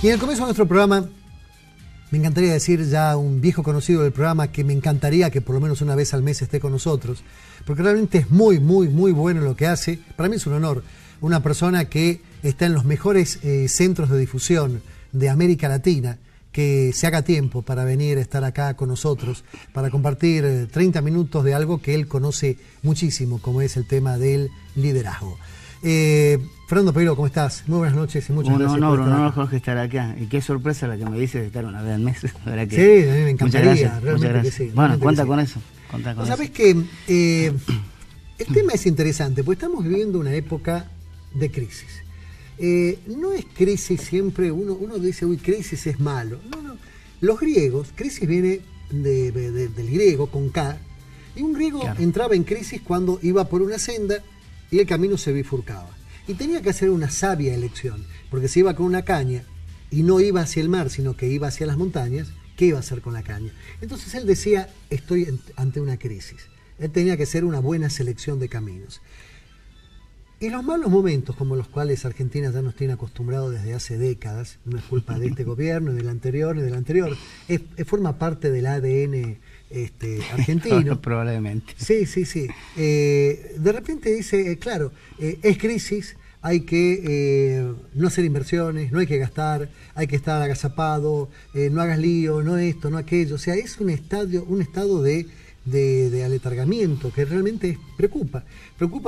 Y en el comienzo de nuestro programa, me encantaría decir ya un viejo conocido del programa que me encantaría que por lo menos una vez al mes esté con nosotros, porque realmente es muy bueno en lo que hace. Para mí es un honor, una persona que está en los mejores centros de difusión de América Latina, que se haga tiempo para venir a estar acá con nosotros, para compartir 30 minutos de algo que él conoce muchísimo, como es el tema del liderazgo. Fernando Pereiro, ¿cómo estás? Muy buenas noches y muchas gracias por estar acá. Jorge, estar acá. Y qué sorpresa la que me dices de estar una vez al mes. ¿Verdad que? Sí, a mí me encantaría. Muchas gracias, realmente que sí. Bueno, cuenta sí. con eso. Sabés que el tema es interesante, porque estamos viviendo una época de crisis. No es crisis siempre, uno dice, uy, crisis es malo. No. Los griegos, crisis viene del griego con K, y un griego entraba en crisis cuando iba por una senda y el camino se bifurcaba. Y tenía que hacer una sabia elección, porque si iba con una caña y no iba hacia el mar, sino que iba hacia las montañas, ¿qué iba a hacer con la caña? Entonces él decía, estoy ante una crisis. Él tenía que hacer una buena selección de caminos. Y los malos momentos, como los cuales Argentina ya nos tiene acostumbrados desde hace décadas, no es culpa de este gobierno, ni del anterior, forma parte del ADN argentino. Probablemente. Sí. De repente dice, claro, es crisis, hay que no hacer inversiones, no hay que gastar, hay que estar agazapado, no hagas lío, no esto, no aquello. O sea, es un estado de aletargamiento que realmente preocupa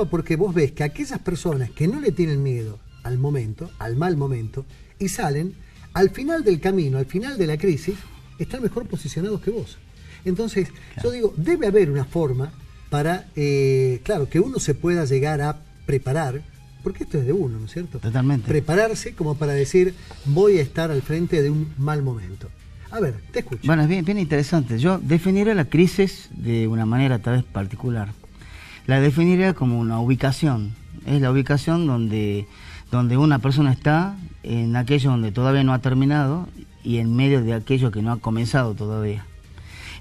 porque vos ves que aquellas personas que no le tienen miedo al mal momento, y salen al final del camino, al final de la crisis, están mejor posicionados que vos. Entonces, yo digo, debe haber una forma para, que uno se pueda llegar a preparar, porque esto es de uno, ¿no es cierto? Totalmente. Prepararse como para decir, voy a estar al frente de un mal momento. A ver, te escucho. Bueno, es bien interesante. Yo definiría la crisis de una manera tal vez particular. La definiría como una ubicación. Es la ubicación donde una persona está, en aquello donde todavía no ha terminado y en medio de aquello que no ha comenzado todavía.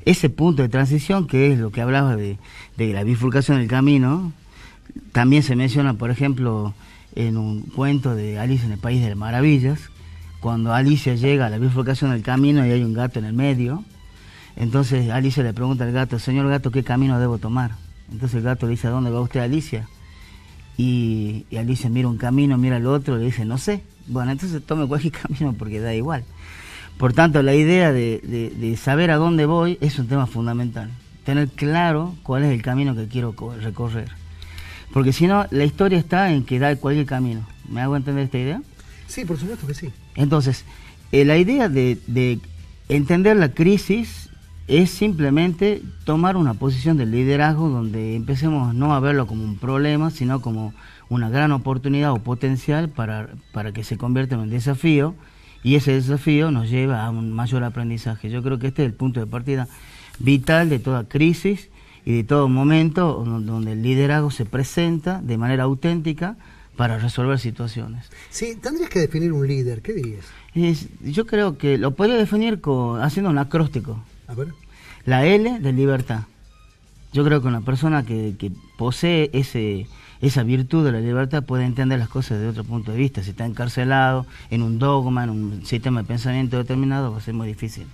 Ese punto de transición, que es lo que hablaba de la bifurcación del camino, también se menciona, por ejemplo, en un cuento de Alicia en el País de las Maravillas, cuando Alicia llega a la bifurcación del camino y hay un gato en el medio. Entonces Alicia le pregunta al gato, señor gato, ¿qué camino debo tomar? Entonces el gato le dice, ¿a dónde va usted, Alicia? Y Alicia mira un camino, mira el otro, le dice, no sé. Bueno, entonces tome cualquier camino porque da igual. Por tanto, la idea de saber a dónde voy es un tema fundamental. Tener claro cuál es el camino que quiero recorrer. Porque si no, la historia está en que da cualquier camino. ¿Me hago entender esta idea? Sí, por supuesto que sí. Entonces, la idea de entender la crisis es simplemente tomar una posición de liderazgo donde empecemos no a verlo como un problema, sino como una gran oportunidad o potencial para que se convierta en un desafío, y ese desafío nos lleva a un mayor aprendizaje. Yo creo que este es el punto de partida vital de toda crisis y de todo momento donde el liderazgo se presenta de manera auténtica para resolver situaciones. Sí, tendrías que definir un líder, ¿qué dirías? Yo creo que lo podría definir haciendo un acróstico. A ver. La L de libertad. Yo creo que una persona que posee esa virtud de la libertad puede entender las cosas de otro punto de vista. Si está encarcelado en un dogma, en un sistema de pensamiento determinado, va a ser muy difícil.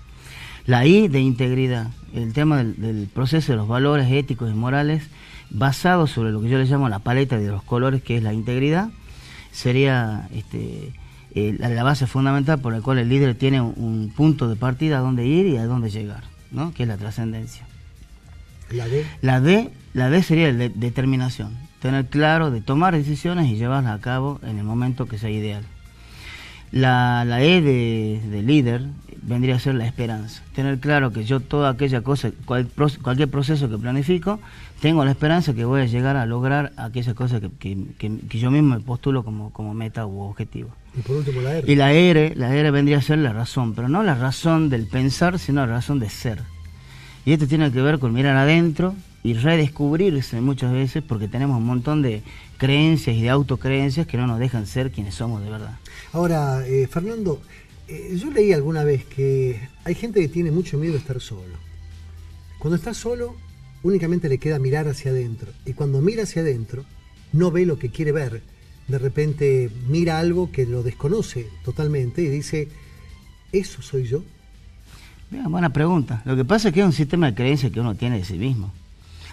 La I de integridad. El tema del proceso de los valores éticos y morales basado sobre lo que yo le llamo la paleta de los colores, que es la integridad, sería la base fundamental por la cual el líder tiene un punto de partida a dónde ir y a dónde llegar, ¿no? Que es la trascendencia. ¿La D? La D sería la determinación, tener claro de tomar decisiones y llevarlas a cabo en el momento que sea ideal. La E de líder vendría a ser la esperanza, tener claro que yo toda aquella cosa, cualquier proceso que planifico, tengo la esperanza que voy a llegar a lograr aquella cosa que yo mismo me postulo como meta u objetivo. Y por último la R. Y la R vendría a ser la razón, pero no la razón del pensar, sino la razón de ser. Y esto tiene que ver con mirar adentro y redescubrirse muchas veces, porque tenemos un montón de creencias y de autocreencias que no nos dejan ser quienes somos de verdad. Ahora, Fernando, yo leí alguna vez que hay gente que tiene mucho miedo de estar solo. Cuando está solo, únicamente le queda mirar hacia adentro. Y cuando mira hacia adentro, no ve lo que quiere ver. De repente mira algo que lo desconoce totalmente y dice, ¿Eso soy yo? Bien, buena pregunta. Lo que pasa es que es un sistema de creencias que uno tiene de sí mismo.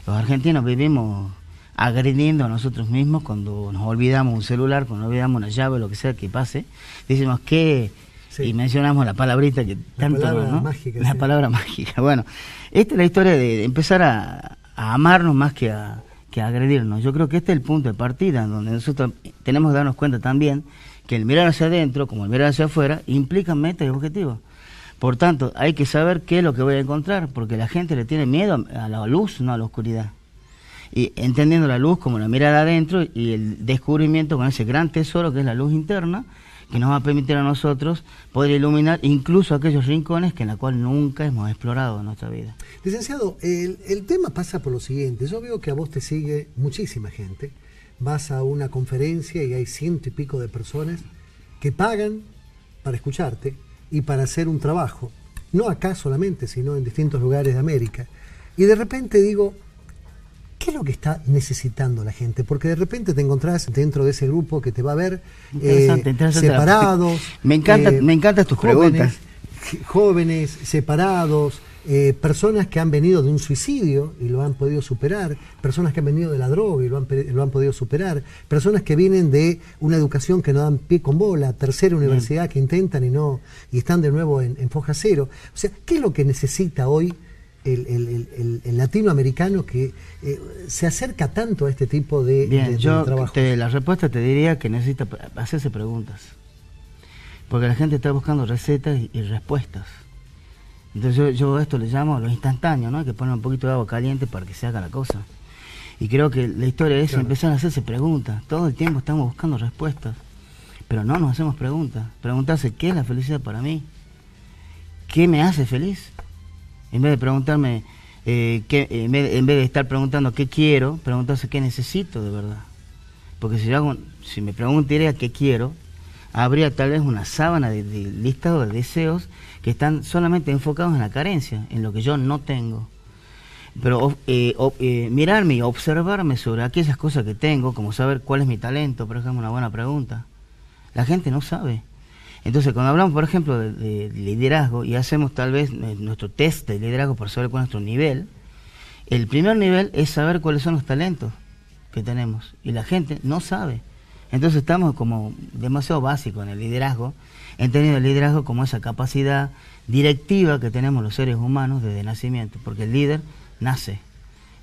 Los argentinos vivimos agrediendo a nosotros mismos cuando nos olvidamos un celular, cuando nos olvidamos una llave, lo que sea que pase. Decimos que... Sí. Y mencionamos la palabrita que tanto... La palabra ¿no? mágica. La palabra mágica. Bueno, esta es la historia de empezar a amarnos más que a agredirnos. Yo creo que este es el punto de partida, donde nosotros tenemos que darnos cuenta también que el mirar hacia adentro, como el mirar hacia afuera, implica metas y objetivos. Por tanto, hay que saber qué es lo que voy a encontrar, porque la gente le tiene miedo a la luz, no a la oscuridad. Y entendiendo la luz como la mirada adentro y el descubrimiento con ese gran tesoro que es la luz interna, que nos va a permitir a nosotros poder iluminar incluso aquellos rincones que en la cual nunca hemos explorado en nuestra vida. Licenciado, el tema pasa por lo siguiente. Yo veo que a vos te sigue muchísima gente. Vas a una conferencia y hay 100 y pico de personas que pagan para escucharte y para hacer un trabajo. No acá solamente, sino en distintos lugares de América. Y de repente digo, ¿qué es lo que está necesitando la gente? Porque de repente te encontrás dentro de ese grupo que te va a ver interesante. Separados. Me encantan tus preguntas. Jóvenes, separados, personas que han venido de un suicidio y lo han podido superar, personas que han venido de la droga y lo han podido superar, personas que vienen de una educación que no dan pie con bola, tercera universidad que intentan y están de nuevo en foja cero. O sea, ¿qué es lo que necesita hoy el latinoamericano que se acerca tanto a este tipo de trabajo? La respuesta te diría que necesita hacerse preguntas, porque la gente está buscando recetas y respuestas. Entonces yo esto le llamo lo instantáneo, ¿no? Hay que poner un poquito de agua caliente para que se haga la cosa. Y creo que la historia es empezar a hacerse preguntas. Todo el tiempo estamos buscando respuestas, pero no nos hacemos preguntas. Preguntarse qué es la felicidad para mí, qué me hace feliz. En vez de preguntarme, en vez de estar preguntando qué quiero, preguntarse qué necesito de verdad. Porque si me preguntaría qué quiero, habría tal vez una sábana de listado de deseos que están solamente enfocados en la carencia, en lo que yo no tengo. Pero mirarme y observarme sobre aquellas cosas que tengo, como saber cuál es mi talento, por ejemplo, una buena pregunta. La gente no sabe. Entonces, cuando hablamos, por ejemplo, de liderazgo y hacemos tal vez nuestro test de liderazgo para saber cuál es nuestro nivel, el primer nivel es saber cuáles son los talentos que tenemos. Y la gente no sabe. Entonces estamos como demasiado básicos en el liderazgo, entendiendo el liderazgo como esa capacidad directiva que tenemos los seres humanos desde nacimiento, porque el líder nace.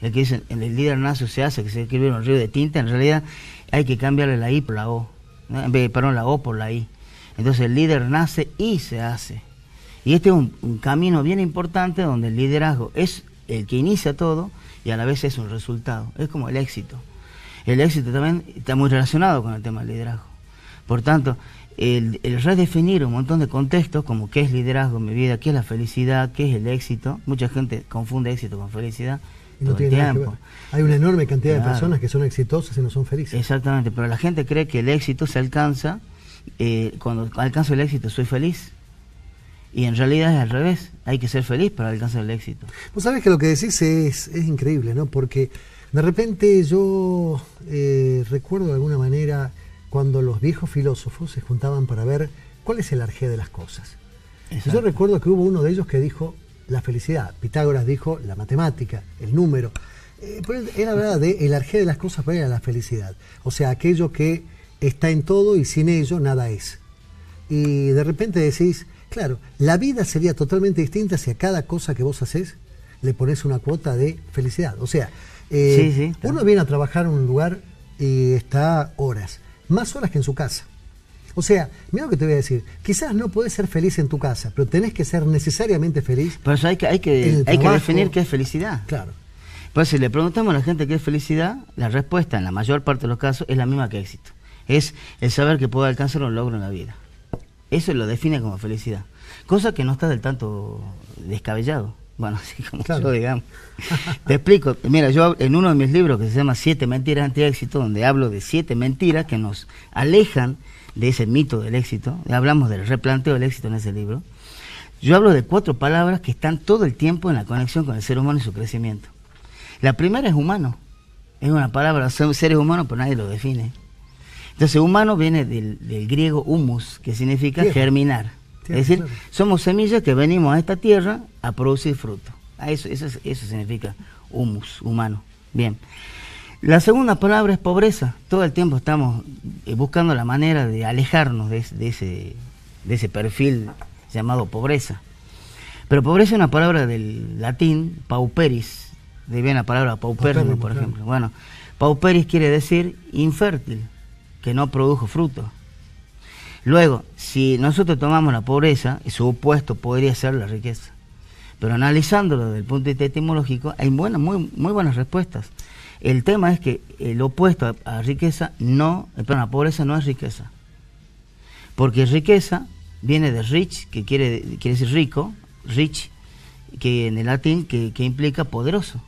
El que dice, el líder nace o se hace, que se escribe en un río de tinta, en realidad hay que cambiarle la I por la O, ¿no? La O por la I. Entonces el líder nace y se hace. Y este es un camino bien importante donde el liderazgo es el que inicia todo y a la vez es un resultado. Es como el éxito. El éxito también está muy relacionado con el tema del liderazgo. Por tanto, el redefinir un montón de contextos, como qué es liderazgo en mi vida, qué es la felicidad, qué es el éxito. Mucha gente confunde éxito con felicidad. No tiene nada que ver. Hay una enorme cantidad de personas que son exitosas y no son felices. Exactamente, pero la gente cree que el éxito se alcanza, cuando alcanzo el éxito soy feliz. Y en realidad es al revés, hay que ser feliz para alcanzar el éxito. Vos sabés que lo que decís es increíble, ¿no? Porque de repente yo recuerdo de alguna manera cuando los viejos filósofos se juntaban para ver cuál es el arjé de las cosas. Yo recuerdo que hubo uno de ellos que dijo la felicidad. Pitágoras dijo la matemática, el número. Era verdad, el arjé de las cosas era la felicidad. O sea, aquello que está en todo y sin ello nada es. Y de repente decís, claro, la vida sería totalmente distinta si a cada cosa que vos haces le pones una cuota de felicidad. O sea, uno viene a trabajar en un lugar y está horas, más horas que en su casa. O sea, mira lo que te voy a decir, quizás no podés ser feliz en tu casa, pero tenés que ser necesariamente feliz. Por eso hay que definir qué es felicidad. Claro. Pues si le preguntamos a la gente qué es felicidad, la respuesta en la mayor parte de los casos es la misma que éxito. Es el saber que puedo alcanzar un logro en la vida. Eso lo define como felicidad. Cosa que no está del tanto descabellado. Bueno, así como yo, digamos. Te explico. Mira, yo en uno de mis libros que se llama 7 mentiras anti-éxito, donde hablo de 7 mentiras que nos alejan de ese mito del éxito, hablamos del replanteo del éxito en ese libro. Yo hablo de 4 palabras que están todo el tiempo en la conexión con el ser humano y su crecimiento. La primera es humano. Es una palabra, son seres humanos, pero nadie lo define. Entonces, humano viene del griego humus, que significa germinar. Claro, es decir, claro. somos semillas que venimos a esta tierra a producir fruto. Eso significa humus, humano. Bien. La segunda palabra es pobreza. Todo el tiempo estamos buscando la manera de alejarnos de ese perfil llamado pobreza. Pero pobreza es una palabra del latín, pauperis, de bien la palabra paupérrimo, por ejemplo. Claro. Bueno, pauperis quiere decir infértil, que no produjo fruto. Luego, si nosotros tomamos la pobreza, su opuesto podría ser la riqueza. Pero analizándolo desde el punto de vista etimológico, hay muy buenas respuestas. El tema es que el opuesto a riqueza la pobreza no es riqueza. Porque riqueza viene de rich, que quiere decir rico, rich, que en el latín que implica poderoso.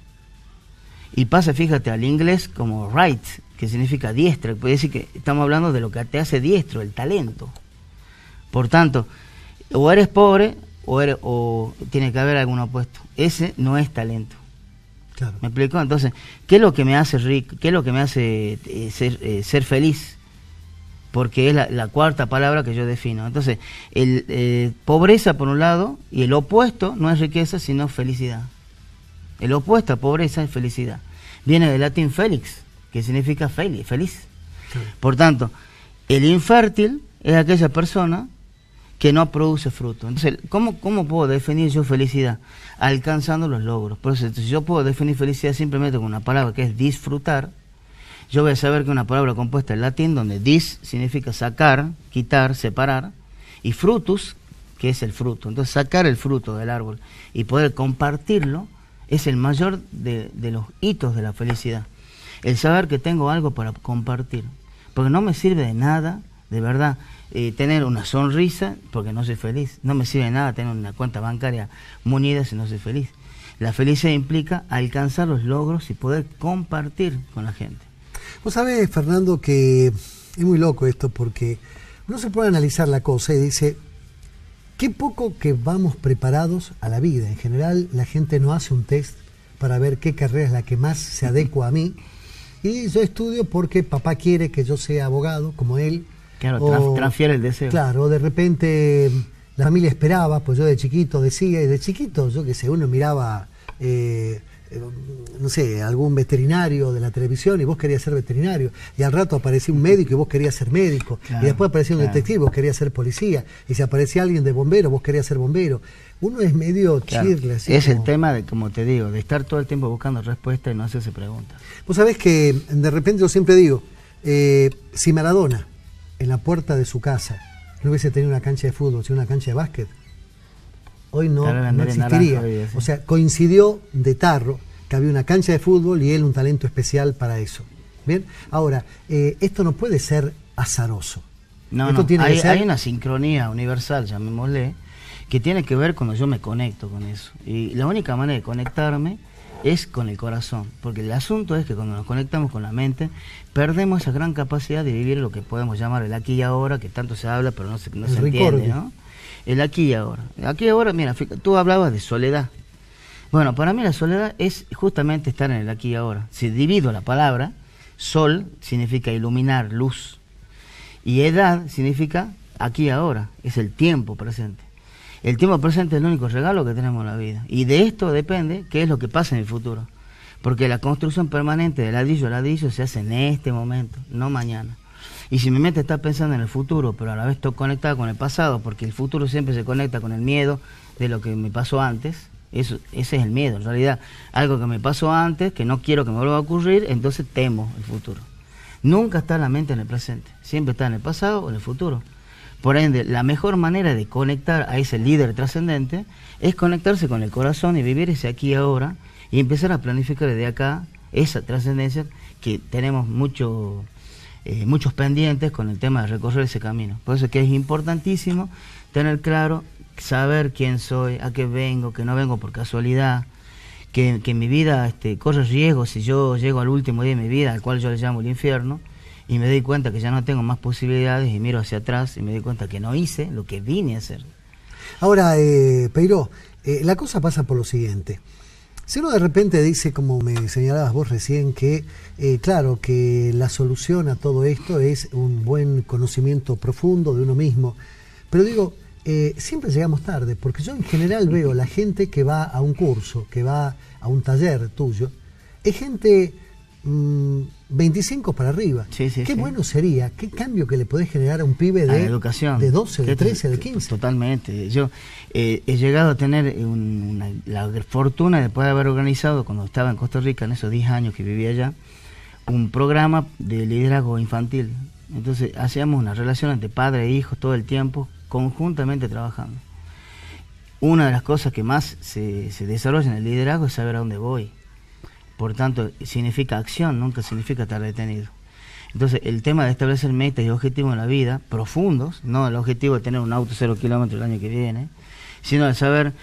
Y pasa, fíjate, al inglés como right, que significa diestro, puede decir que estamos hablando de lo que te hace diestro, el talento. Por tanto, o eres pobre o tiene que haber algún opuesto. Ese no es talento. Claro. ¿Me explico? Entonces, ¿qué es lo que me hace rico? ¿Qué es lo que me hace ser feliz? Porque es la cuarta palabra que yo defino. Entonces, pobreza por un lado, y el opuesto no es riqueza, sino felicidad. El opuesto a pobreza es felicidad. Viene del latín felix, que significa feliz. Claro. Por tanto, el infértil es aquella persona que no produce fruto. Entonces, ¿cómo puedo definir yo felicidad? Alcanzando los logros. Por eso, si yo puedo definir felicidad simplemente con una palabra que es disfrutar, yo voy a saber que es una palabra compuesta en latín, donde dis significa sacar, quitar, separar, y frutus, que es el fruto. Entonces, sacar el fruto del árbol y poder compartirlo es el mayor de los hitos de la felicidad. El saber que tengo algo para compartir. Porque no me sirve de nada, de verdad, tener una sonrisa porque no soy feliz. No me sirve de nada tener una cuenta bancaria munida si no soy feliz. La felicidad implica alcanzar los logros y poder compartir con la gente. Vos sabés, Fernando, que es muy loco esto, porque uno se puede analizar la cosa y dice, qué poco que vamos preparados a la vida. En general, la gente no hace un test para ver qué carrera es la que más se adecua a mí. Y yo estudio porque papá quiere que yo sea abogado, como él. Claro, transfiere el deseo. Claro, de repente la familia esperaba, pues yo de chiquito decía, y de chiquito, yo qué sé, uno miraba, no sé, algún veterinario de la televisión y vos querías ser veterinario, y al rato aparecía un médico y vos querías ser médico, Claro, y después aparecía un claro. detective, vos querías ser policía, y si aparecía alguien de bombero, vos querías ser bombero. Uno es medio Claro. chirle, así Es como... el tema de, como te digo, de estar todo el tiempo buscando respuestas y no hacerse preguntas. Vos sabés que de repente yo siempre digo, si Maradona en la puerta de su casa no hubiese tenido una cancha de fútbol, sino una cancha de básquet, hoy no existiría. Hoy, sí. O sea, coincidió de tarro que había una cancha de fútbol y él un talento especial para eso. Bien, ahora, esto no puede ser azaroso. No, esto no. tiene que ser... Hay una sincronía universal, llamémosle, que tiene que ver cuando yo me conecto con eso. Y la única manera de conectarme es con el corazón, porque el asunto es que cuando nos conectamos con la mente, perdemos esa gran capacidad de vivir lo que podemos llamar el aquí y ahora, que tanto se habla, pero no se entiende, ¿no? El aquí y ahora. El aquí y ahora, mira, tú hablabas de soledad. Bueno, para mí la soledad es justamente estar en el aquí y ahora. Si divido la palabra, sol significa iluminar, luz, y edad significa aquí y ahora, es el tiempo presente. El tiempo presente es el único regalo que tenemos en la vida. Y de esto depende qué es lo que pasa en el futuro. Porque la construcción permanente de ladrillo a ladrillo se hace en este momento, no mañana. Y si mi mente está pensando en el futuro, pero a la vez estoy conectada con el pasado, porque el futuro siempre se conecta con el miedo de lo que me pasó antes, ese es el miedo. En realidad, algo que me pasó antes, que no quiero que me vuelva a ocurrir, entonces temo el futuro. Nunca está la mente en el presente, siempre está en el pasado o en el futuro. Por ende, la mejor manera de conectar a ese líder trascendente es conectarse con el corazón y vivir ese aquí y ahora y empezar a planificar desde acá esa trascendencia que tenemos muchos pendientes con el tema de recorrer ese camino. Por eso es que es importantísimo tener claro, saber quién soy, a qué vengo, que no vengo por casualidad, que mi vida corre riesgo si yo llego al último día de mi vida, al cual yo le llamo el infierno, y me doy cuenta que ya no tengo más posibilidades y miro hacia atrás y me doy cuenta que no hice lo que vine a hacer. Ahora, Peiró, la cosa pasa por lo siguiente. Si uno de repente dice, como me señalabas vos recién, que claro, que la solución a todo esto es un buen conocimiento profundo de uno mismo, pero digo, siempre llegamos tarde, porque yo en general veo la gente que va a un curso, que va a un taller tuyo, es gente 25 para arriba. Qué bueno sería, qué cambio que le podés generar a un pibe de educación, de 12, de 13, de 15. Totalmente. Yo he llegado a tener la fortuna de poder haber organizado, cuando estaba en Costa Rica, en esos 10 años que vivía allá, un programa de liderazgo infantil. Entonces hacíamos una relación entre padre e hijo todo el tiempo, conjuntamente trabajando. Una de las cosas que más se desarrolla en el liderazgo es saber a dónde voy. Por tanto, significa acción, nunca significa estar detenido. Entonces, el tema de establecer metas y objetivos en la vida, profundos, no el objetivo de tener un auto 0 kilómetros el año que viene, sino de saber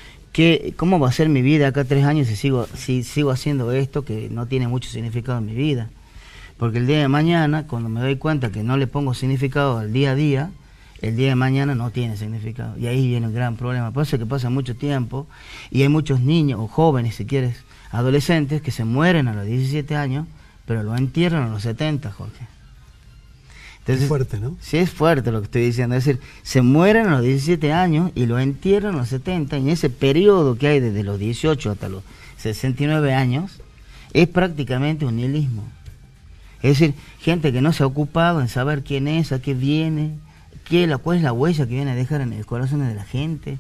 cómo va a ser mi vida acá 3 años si sigo haciendo esto que no tiene mucho significado en mi vida. Porque el día de mañana, cuando me doy cuenta que no le pongo significado al día a día, el día de mañana no tiene significado. Y ahí viene un gran problema. Por eso es que pasa mucho tiempo y hay muchos niños, o jóvenes si quieres, adolescentes que se mueren a los 17 años, pero lo entierran a los 70, Jorge. Entonces, es fuerte, ¿no? Sí, es fuerte lo que estoy diciendo. Es decir, se mueren a los 17 años y lo entierran a los 70, y en ese periodo que hay desde los 18 hasta los 69 años, es prácticamente un nihilismo. Es decir, gente que no se ha ocupado en saber quién es, a qué viene, cuál es la huella que viene a dejar en el corazón de la gente,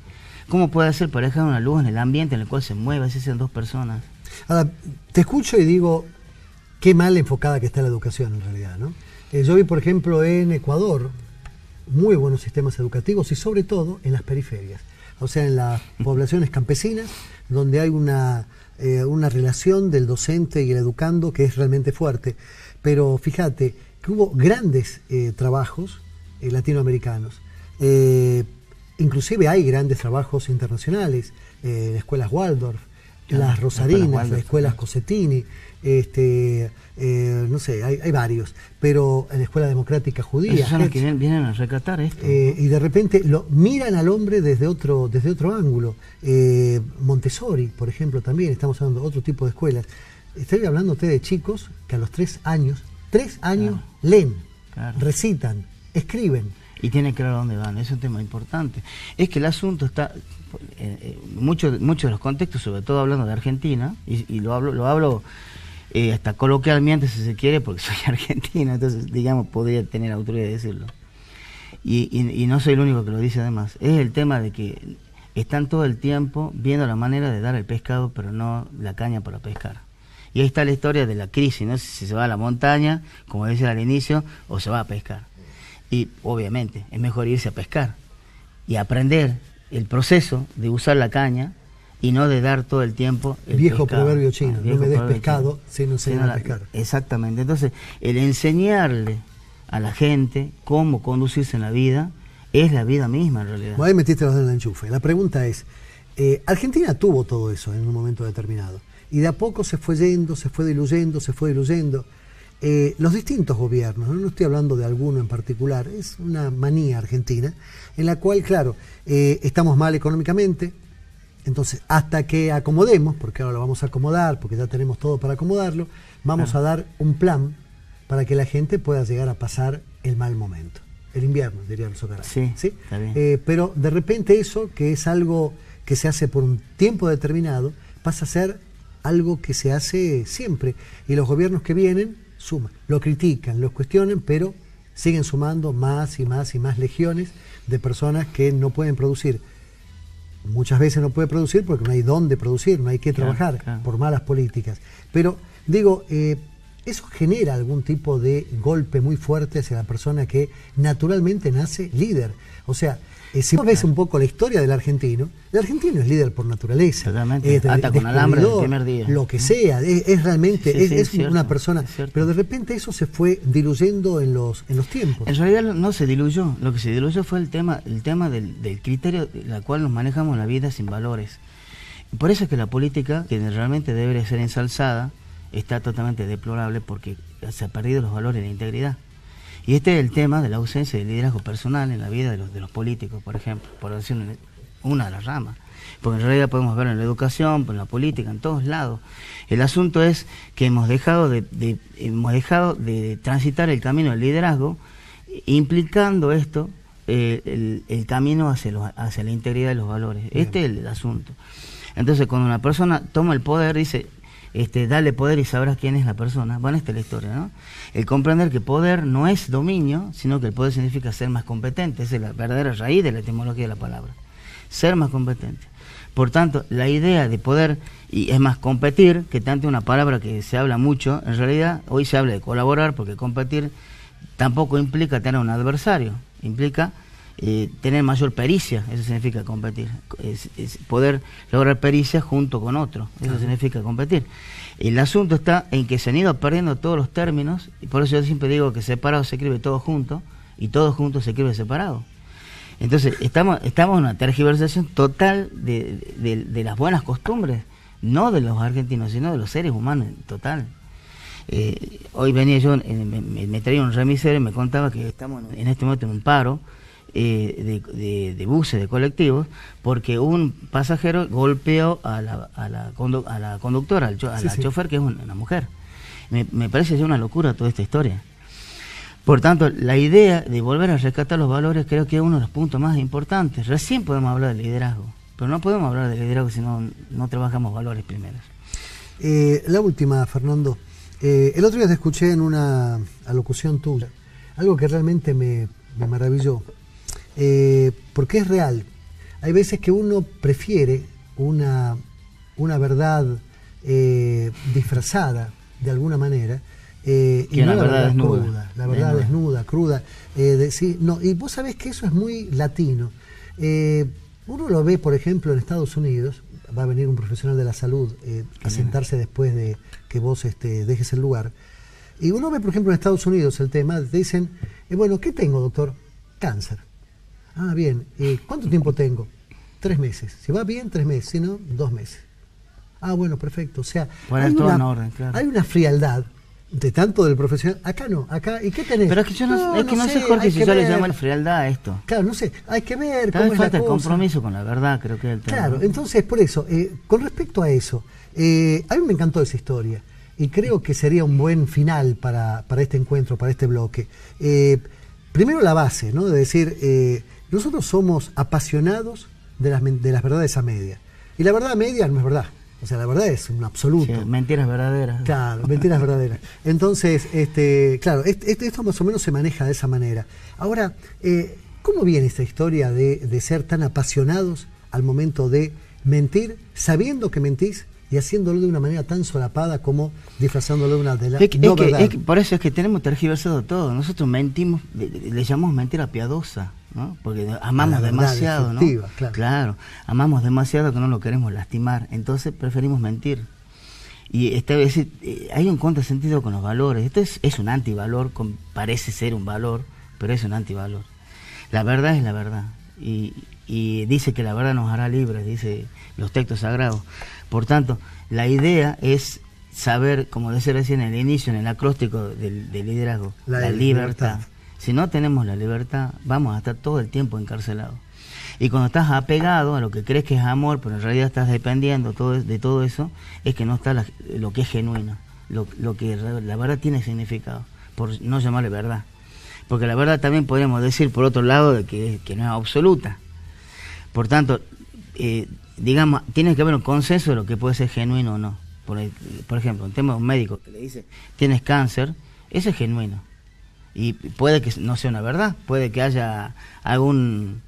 cómo puede hacer para dejar una luz en el ambiente en el cual se mueve, si sean 2 personas. Ahora, te escucho y digo, qué mal enfocada que está la educación en realidad, ¿no? Yo vi, por ejemplo, en Ecuador, muy buenos sistemas educativos y sobre todo en las periferias, o sea, en las poblaciones campesinas, donde hay una relación del docente y el educando que es realmente fuerte. Pero fíjate que hubo grandes trabajos latinoamericanos, inclusive hay grandes trabajos internacionales, escuelas Waldorf, las Rosarinas, las escuelas Cossettini, no sé, hay varios, pero en la Escuela Democrática Judía. Esos son los que vienen a rescatar esto. Y de repente miran al hombre desde otro ángulo. Montessori, por ejemplo, también, estamos hablando de otro tipo de escuelas. Estoy hablándote de chicos que a los 3 años, claro, leen, claro, recitan, escriben. Y tienen que ver a dónde van, es un tema importante. Es que el asunto está, muchos de los contextos, sobre todo hablando de Argentina, y lo hablo hasta coloquialmente si se quiere, porque soy argentino, entonces digamos podría tener autoridad de decirlo. Y no soy el único que lo dice además. Es el tema de que están todo el tiempo viendo la manera de dar el pescado, pero no la caña para pescar. Y ahí está la historia de la crisis, ¿no? Si se va a la montaña, como decía al inicio, o se va a pescar. Y obviamente es mejor irse a pescar y aprender el proceso de usar la caña y no de dar todo el tiempo el viejo pescado. Proverbio chino, no me des pescado si no enseñan a pescar. Exactamente, entonces el enseñarle a la gente cómo conducirse en la vida es la vida misma en realidad. Ahí metiste los dedos en el enchufe. La pregunta es, Argentina tuvo todo eso en un momento determinado y de a poco se fue yendo, se fue diluyendo. Los distintos gobiernos, no estoy hablando de alguno en particular, es una manía argentina, en la cual, claro, estamos mal económicamente, entonces hasta que acomodemos, porque ahora lo vamos a acomodar, porque ya tenemos todo para acomodarlo, vamos a dar un plan para que la gente pueda llegar a pasar el mal momento. El invierno, dirían los socarrayos. Sí, está bien. Pero de repente eso, que es algo que se hace por un tiempo determinado, pasa a ser algo que se hace siempre, y los gobiernos que vienen suman, lo critican, lo cuestionan, pero siguen sumando más y más y más legiones de personas que no pueden producir. Muchas veces no puede producir porque no hay dónde producir, no hay que trabajar, por malas políticas. Pero digo, eso genera algún tipo de golpe muy fuerte hacia la persona que naturalmente nace líder. O sea, si vos ves un poco la historia del argentino es líder por naturaleza. Totalmente, ata con alambre del primer día. Lo que sea, es realmente, es cierto, una persona. Pero de repente eso se fue diluyendo en los tiempos. En realidad no se diluyó, lo que se diluyó fue el tema del criterio el cual nos manejamos en la vida sin valores. Por eso es que la política, que realmente debería ser ensalzada, está totalmente deplorable porque se han perdido los valores de la integridad. Y este es el tema de la ausencia de liderazgo personal en la vida de los políticos, por ejemplo, por decir una de las ramas. Porque en realidad podemos ver en la educación, en la política, en todos lados. El asunto es que hemos dejado de transitar el camino del liderazgo, implicando esto el camino hacia la integridad de los valores. Bien. Este es el asunto. Entonces, cuando una persona toma el poder, dice, dale poder y sabrás quién es la persona. Bueno, esta es la historia, ¿no? El comprender que poder no es dominio, sino que el poder significa ser más competente. Esa es la verdadera raíz de la etimología de la palabra. Ser más competente. Por tanto, la idea de poder, y es más competir, que tanto una palabra que se habla mucho, en realidad hoy se habla de colaborar, porque competir tampoco implica tener un adversario, implica tener mayor pericia, eso significa competir, es poder lograr pericia junto con otro, eso significa competir. El asunto está en que se han ido perdiendo todos los términos, y por eso yo siempre digo que separado se escribe todo junto, y todo junto se escribe separado. Entonces, estamos en una tergiversación total de las buenas costumbres, no de los argentinos, sino de los seres humanos en total. Hoy venía yo, me traía un remisero y me contaba que estamos en este momento en un paro de buses, de colectivos, porque un pasajero golpeó a la conductora, a la chofer, que es una mujer. Me parece ya una locura toda esta historia. Por tanto, la idea de volver a rescatar los valores creo que es uno de los puntos más importantes. Recién podemos hablar de liderazgo, pero no podemos hablar de liderazgo si no trabajamos valores primero. La última, Fernando. El otro día te escuché en una alocución tuya, algo que realmente me maravilló, porque es real. Hay veces que uno prefiere una verdad disfrazada de alguna manera, y no la verdad desnuda, cruda, la verdad desnuda, cruda. Y vos sabés que eso es muy latino. Uno lo ve, por ejemplo, en Estados Unidos. Va a venir un profesional de la salud a sentarse después de que vos dejes el lugar. Y uno ve, por ejemplo, en Estados Unidos el tema, te dicen, bueno, ¿qué tengo, doctor? Cáncer. Ah, bien. ¿Cuánto tiempo tengo? 3 meses. Si va bien, 3 meses. Si no, 2 meses. Ah, bueno, perfecto. O sea, hay una frialdad de tanto del profesional. Acá no, acá, ¿y qué tenés? Pero es que yo no sé, Jorge, si yo le llamo el frialdad a esto. Claro, no sé, hay que ver cómo es la cosa. Falta el compromiso con la verdad, creo que es el tema. Claro, entonces, por eso, con respecto a eso, a mí me encantó esa historia, y creo que sería un buen final para este encuentro, para este bloque. Primero la base, ¿no? De decir, nosotros somos apasionados de las verdades a media, y la verdad a media no es verdad. O sea, la verdad es un absoluto. Sí, mentiras verdaderas. Claro, mentiras verdaderas. Entonces, claro, esto más o menos se maneja de esa manera. Ahora, ¿cómo viene esta historia de ser tan apasionados al momento de mentir, sabiendo que mentís y haciéndolo de una manera tan solapada como disfrazándolo de una de la no verdad? Por eso es que tenemos tergiversado todo. Nosotros mentimos, le llamamos mentira piadosa, ¿no? Porque amamos demasiado, ¿no? Claro, amamos demasiado que no lo queremos lastimar, entonces preferimos mentir. Y hay un contrasentido con los valores. Esto es un antivalor, parece ser un valor, pero es un antivalor. La verdad es la verdad, y dice que la verdad nos hará libres, dice los textos sagrados. Por tanto, la idea es saber, como decía recién en el inicio, en el acróstico del liderazgo, la libertad. Si no tenemos la libertad, vamos a estar todo el tiempo encarcelados. Y cuando estás apegado a lo que crees que es amor, pero en realidad estás dependiendo de todo eso, es que no está lo que es genuino, lo que la verdad tiene significado, por no llamarle verdad. Porque la verdad también podríamos decir, por otro lado, de que no es absoluta. Por tanto, digamos, tiene que haber un consenso de lo que puede ser genuino o no. Por ejemplo, en tema de un médico que le dice, tienes cáncer, ese es genuino. Y puede que no sea una verdad, puede que haya alguna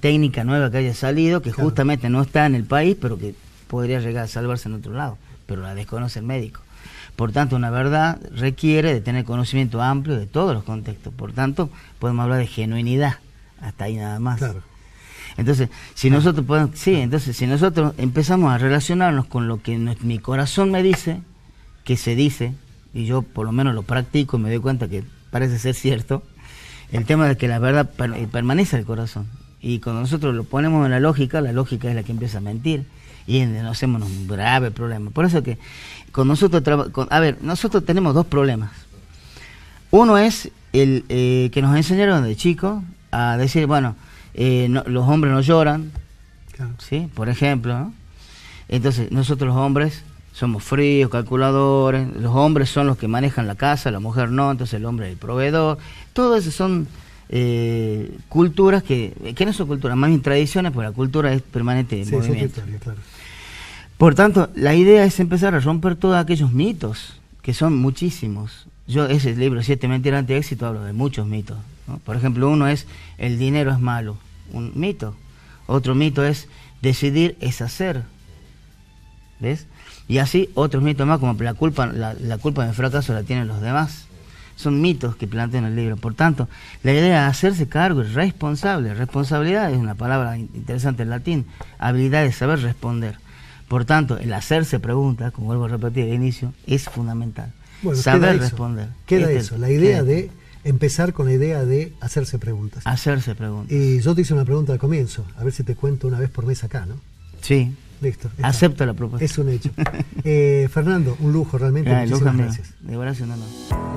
técnica nueva que haya salido, que justamente no está en el país, pero que podría llegar a salvarse en otro lado, pero la desconoce el médico. Por tanto, una verdad requiere de tener conocimiento amplio de todos los contextos. Por tanto, podemos hablar de genuinidad, hasta ahí nada más. Claro. Entonces, si nosotros empezamos a relacionarnos con lo que mi corazón me dice, que se dice, y yo por lo menos lo practico y me doy cuenta que parece ser cierto, el tema de que la verdad permanece en el corazón. Y cuando nosotros lo ponemos en la lógica es la que empieza a mentir, y nos hacemos un grave problema. Por eso que con nosotros nosotros tenemos 2 problemas. Uno es el que nos enseñaron de chicos a decir, bueno, los hombres no lloran, ¿sí? Por ejemplo, ¿no? Entonces nosotros los hombres somos fríos, calculadores, los hombres son los que manejan la casa, la mujer no, entonces el hombre es el proveedor. Todo eso son culturas que no son culturas, más bien tradiciones, porque la cultura es permanente en movimiento. Historia, claro. Por tanto, la idea es empezar a romper todos aquellos mitos, que son muchísimos. Yo, ese libro, 7 mentiras anti-éxito, hablo de muchos mitos, ¿no? Por ejemplo, uno es, el dinero es malo, un mito. Otro mito es, decidir es hacer. ¿Ves? Y así otros mitos más, como la culpa del fracaso la tienen los demás. Son mitos que plantean el libro. Por tanto, la idea es hacerse cargo, es responsable. Responsabilidad es una palabra interesante en latín. Habilidad de saber responder. Por tanto, el hacerse preguntas, como vuelvo a repetir al inicio, es fundamental. Bueno, saber responder. Queda eso, la idea de empezar con la idea de hacerse preguntas. Hacerse preguntas. Y yo te hice una pregunta al comienzo, a ver si te cuento una vez por mes acá, ¿no? Sí. Listo. Acepto la propuesta. Es un hecho. Fernando, un lujo realmente. Muchísimas gracias. De verdad, no.